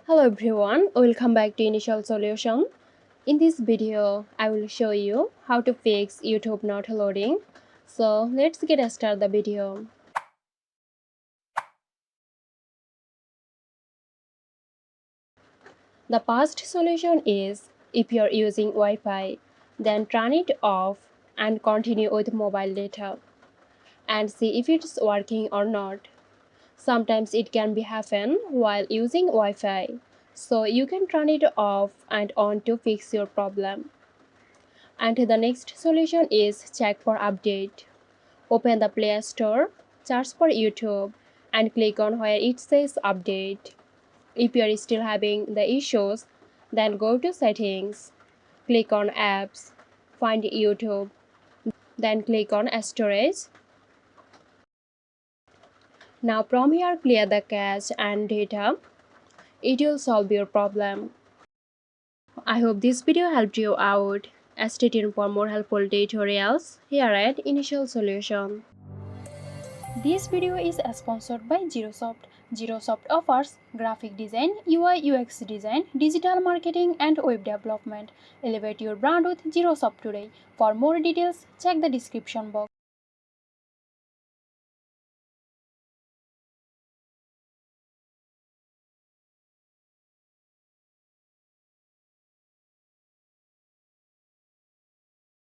Hello everyone, welcome back to Initial Solution. In this video, I will show you how to fix YouTube not loading. So let's get started the video. The first solution is if you're using Wi-Fi, then turn it off and continue with mobile data and see if it's working or not. Sometimes it can be happen while using Wi-Fi, so you can turn it off and on to fix your problem. And the next solution is check for update. Open the Play Store, search for YouTube, and click on where it says update. If you are still having the issues, then go to settings, click on apps, find YouTube, then click on storage. Now from here clear the cache and data. It will solve your problem. I hope this video helped you out. Stay tuned for more helpful tutorials here at Initial Solution. This video is sponsored by Zerosoft. Zerosoft offers graphic design, UI UX design, digital marketing and web development. Elevate your brand with Zerosoft today. For more details, check the description box.